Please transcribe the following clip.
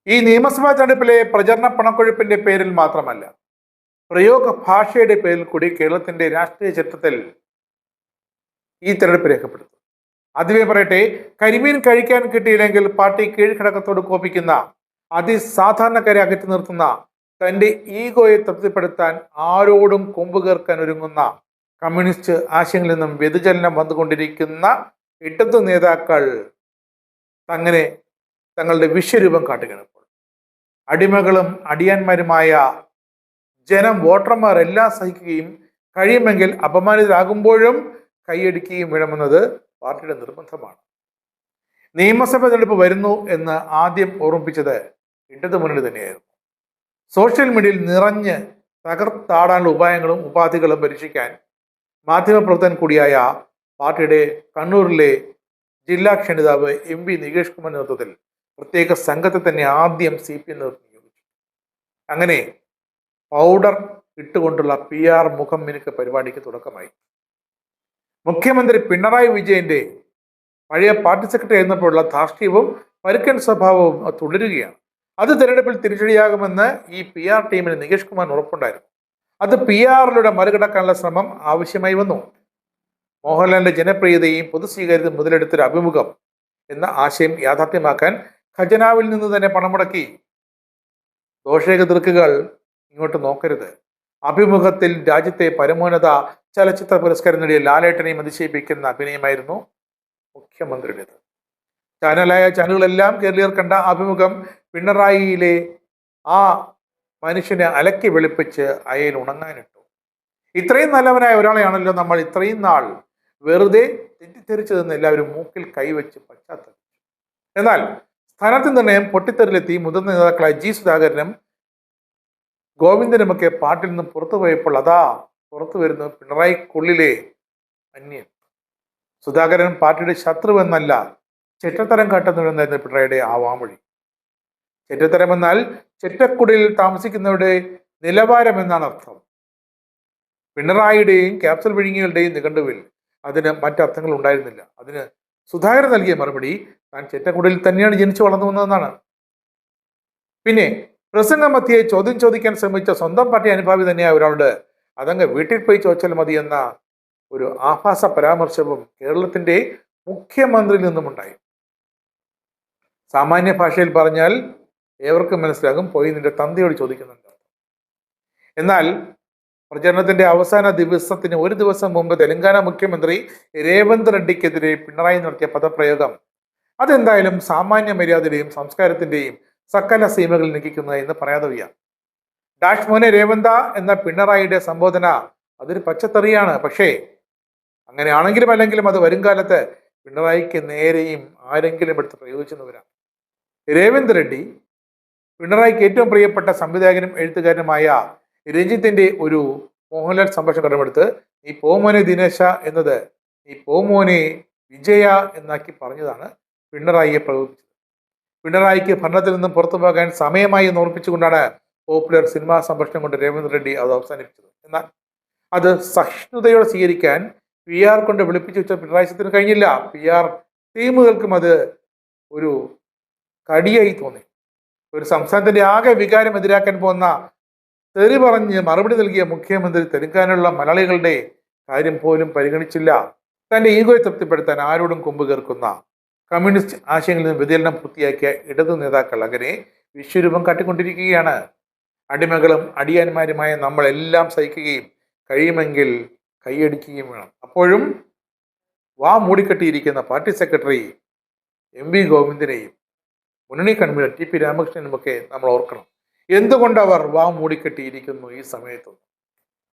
ഈ നിയമസഭാ തെരഞ്ഞെടുപ്പിലെ പ്രചരണ പണക്കൊഴുപ്പിന്റെ പേരിൽ മാത്രമല്ല, പ്രയോഗ ഭാഷയുടെ പേരിൽ കൂടി കേരളത്തിന്റെ രാഷ്ട്രീയ ചരിത്രത്തിൽ ഈ തെരഞ്ഞെടുപ്പ് രേഖപ്പെടുത്തും. ആദ്യമേ പറയട്ടെ, കരിമീൻ കഴിക്കാൻ കിട്ടിയില്ലെങ്കിൽ പാർട്ടി കീഴ്ഘടകത്തോട് കോപിക്കുന്ന, അതിസാധാരണക്കാരെ അകറ്റി നിർത്തുന്ന, തന്റെ ഈഗോയെ തൃപ്തിപ്പെടുത്താൻ ആരോടും കൊമ്പ് കേർക്കാൻ ഒരുങ്ങുന്ന, കമ്മ്യൂണിസ്റ്റ് ആശയങ്ങളിൽ നിന്നും വ്യതിചലനം വന്നുകൊണ്ടിരിക്കുന്ന ഇടതു നേതാക്കൾ അങ്ങനെ തങ്ങളുടെ വിശ്വരൂപം കാട്ടുകയാണ്. ഇപ്പോൾ അടിമകളും അടിയാന്മാരുമായ ജനം, വോട്ടർമാർ എല്ലാം സഹിക്കുകയും കഴിയുമെങ്കിൽ അപമാനിതരാകുമ്പോഴും കൈയടിക്കുകയും വേണമെന്നത് പാർട്ടിയുടെ നിർബന്ധമാണ്. നിയമസഭാ തെരഞ്ഞെടുപ്പ് വരുന്നു എന്ന് ആദ്യം ഓർമ്മിപ്പിച്ചത് ഇടതു മുന്നണി തന്നെയായിരുന്നു. സോഷ്യൽ മീഡിയയിൽ നിറഞ്ഞ് തകർത്താടാനുള്ള ഉപായങ്ങളും ഉപാധികളും പരീക്ഷിക്കാൻ മാധ്യമപ്രവർത്തകൻ കൂടിയായ പാർട്ടിയുടെ കണ്ണൂരിലെ ജില്ലാ ക്ഷണിതാവ് MP നികേഷ് കുമാർ നേതൃത്വത്തിൽ പ്രത്യേക സംഘത്തെ തന്നെ ആദ്യം CPM നേതൃത്വം നിയോഗിച്ചു. അങ്ങനെ പൗഡർ ഇട്ടുകൊണ്ടുള്ള PR മുഖം മിനുക്ക് പരിപാടിക്ക് തുടക്കമായി. മുഖ്യമന്ത്രി പിണറായി വിജയന്റെ പഴയ പാർട്ടി സെക്രട്ടറി ആയിരുന്നപ്പോഴുള്ള ധാർഷ്ട്യവും പരുക്കൻ സ്വഭാവവും തുടരുകയാണ്. അത് തെരഞ്ഞെടുപ്പിൽ തിരിച്ചടിയാകുമെന്ന് ഈ PR ടീമിന് നികേഷ് കുമാർ ഉറപ്പുണ്ടായിരുന്നു. അത് PR-ലൂടെ മറികടക്കാനുള്ള ശ്രമം ആവശ്യമായി വന്നു. മോഹൻലാലിന്റെ ജനപ്രിയതയും പൊതുസ്വീകാര്യതയും മുതലെടുത്തൊരു അഭിമുഖം എന്ന ആശയം യാഥാർത്ഥ്യമാക്കാൻ ഖജനാവിൽ നിന്ന് തന്നെ പണം മുടക്കി. ദോഷകൃത്തുക്കൾ ഇങ്ങോട്ട് നോക്കരുത്. അഭിമുഖത്തിൽ രാജ്യത്തെ പരമോന്നത ചലച്ചിത്ര പുരസ്കാരം നേടിയ ലാലേട്ടനെയും അതിശയിപ്പിക്കുന്ന അഭിനയമായിരുന്നു മുഖ്യമന്ത്രിയുടേത്. ചാനലുകളെല്ലാം കേരളീയർ കണ്ട അഭിമുഖം പിണറായിയിലെ ആ മനുഷ്യനെ അലക്കി വെളുപ്പിച്ച് അയയിൽ ഉണങ്ങാനിട്ടു. ഇത്രയും നല്ലവനായ ഒരാളെയാണല്ലോ നമ്മൾ ഇത്രയും നാൾ വെറുതെ തെറ്റിദ്ധരിച്ചതെന്ന് എല്ലാവരും മൂക്കിൽ കൈവച്ച് പശ്ചാത്തലം. എന്നാൽ സ്ഥാനാർത്ഥി നിർണയം പൊട്ടിത്തെറിലെത്തി മുതിർന്ന നേതാക്കളായ G സുധാകരനും ഗോവിന്ദനുമൊക്കെ പാർട്ടിയിൽ നിന്നും പുറത്തു പോയപ്പോൾ അതാ പുറത്തു വരുന്നു പിണറായിക്കുള്ളിലെ അന്യൻ. സുധാകരൻ പാർട്ടിയുടെ ശത്രുവെന്നല്ല, ചെറ്റത്തരം കാട്ടുന്നുവെന്നായിരുന്നു പിണറായിയുടെ ആവാമൊഴി. ചെറ്റത്തരം എന്നാൽ ചെറ്റക്കുടിയിൽ താമസിക്കുന്നവരുടെ നിലവാരം എന്നാണ് അർത്ഥം. പിണറായിയുടെയും ക്യാപ്സൽ വിഴുങ്ങികളുടെയും നിഘണ്ടുവിൽ അതിന് മറ്റർത്ഥങ്ങൾ ഉണ്ടായിരുന്നില്ല. അതിന് സുധാകരൻ നൽകിയ മറുപടി താൻ ചെറ്റക്കുടിയിൽ തന്നെയാണ് ജനിച്ചു വളർന്നു വന്നതെന്നാണ്. പിന്നെ പ്രസംഗമധ്യേ ചോദ്യം ചോദിക്കാൻ ശ്രമിച്ച സ്വന്തം പാർട്ടി അനുഭാവി തന്നെയായ ഒരാളുടെ അതങ്ങ് വീട്ടിൽ പോയി ചോദിച്ചാൽ മതി എന്ന ഒരു ആഭാസ പരാമർശവും കേരളത്തിന്റെ മുഖ്യമന്ത്രിയിൽ നിന്നുമുണ്ടായി. സാമാന്യ ഭാഷയിൽ പറഞ്ഞാൽ ഏവർക്കും മനസ്സിലാകും, പോയി നിന്റെ തന്തയോട് ചോദിക്കുന്നുണ്ട്. എന്നാൽ പ്രചരണത്തിന്റെ അവസാന ദിവസത്തിന് ഒരു ദിവസം മുമ്പ് തെലങ്കാന മുഖ്യമന്ത്രി രേവന്ത് റെഡ്ഡിക്കെതിരെ പിണറായി നടത്തിയ പദപ്രയോഗം അതെന്തായാലും സാമാന്യ മര്യാദയുടെയും സംസ്കാരത്തിന്റെയും സകല സീമകൾ ലംഘിക്കുന്ന എന്ന് പറയാതെ വയ്യ. ഡാഷ് മോനെ രേവന്ത എന്ന പിണറായിയുടെ സംബോധന അതൊരു പച്ചത്തെറിയാണ്. പക്ഷേ അങ്ങനെയാണെങ്കിലും അല്ലെങ്കിലും അത് വരുംകാലത്ത് പിണറായിക്ക് നേരെയും ആരെങ്കിലും എടുത്ത് പ്രയോഗിച്ചെന്ന് വരാം. രേവന്ത് റെഡ്ഡി പിണറായിക്ക് ഏറ്റവും പ്രിയപ്പെട്ട സംവിധായകനും എഴുത്തുകാരനുമായ രഞ്ജിത്തിന്റെ ഒരു മോഹൻലാൽ സംഭാഷണം കടമെടുത്ത് നീ പോമോനെ ദിനേശ എന്നത് നീ പോമോനെ വിജയ എന്നാക്കി പറഞ്ഞതാണ് പിണറായിയെ പ്രകോപിച്ചത്. പിണറായിക്ക് ഭരണത്തിൽ നിന്നും പുറത്തു പോകാൻ സമയമായി എന്ന് ഓർപ്പിച്ചുകൊണ്ടാണ് പോപ്പുലർ സിനിമാ സംഭാഷണം കൊണ്ട് രേവന്ത് റെഡ്ഡി അത് അവസാനിപ്പിച്ചത്. എന്നാൽ അത് സഹിഷ്ണുതയോടെ സ്വീകരിക്കാൻ PR കൊണ്ട് വിളിപ്പിച്ചു വെച്ച പിണറായി സത്യത്തിന് കഴിഞ്ഞില്ല. PR ടീമുകൾക്കും അത് ഒരു കടിയായി തോന്നി. ഒരു സംസ്ഥാനത്തിന്റെ ആകെ വികാരം എതിരാക്കാൻ പോകുന്ന തെറി പറഞ്ഞ് മറുപടി നൽകിയ മുഖ്യമന്ത്രി തെലങ്കാനയിലുള്ള മലയാളികളുടെ കാര്യം പോലും പരിഗണിച്ചില്ല. തന്റെ ഈഗോയെ തൃപ്തിപ്പെടുത്താൻ ആരോടും കൊമ്പ് കേർക്കുന്ന, കമ്മ്യൂണിസ്റ്റ് ആശയങ്ങളിൽ നിന്ന് വ്യതിചലനം പൂർത്തിയാക്കിയ ഇടതു നേതാക്കൾ അങ്ങനെ വിശ്വരൂപം കാട്ടിക്കൊണ്ടിരിക്കുകയാണ്. അടിമകളും അടിയാന്മാരുമായ നമ്മളെല്ലാം സഹിക്കുകയും കഴിയുമെങ്കിൽ കൈയടിക്കുകയും വേണം. അപ്പോഴും വാ മൂടിക്കെട്ടിയിരിക്കുന്ന പാർട്ടി സെക്രട്ടറി MP ഗോവിന്ദനെയും മുന്നണി കൺവീനർ TP രാമകൃഷ്ണനുമൊക്കെ നമ്മൾ ഓർക്കണം. എന്തുകൊണ്ട് അവർ വാ മൂടിക്കെട്ടിയിരിക്കുന്നു ഈ സമയത്തൊന്നും?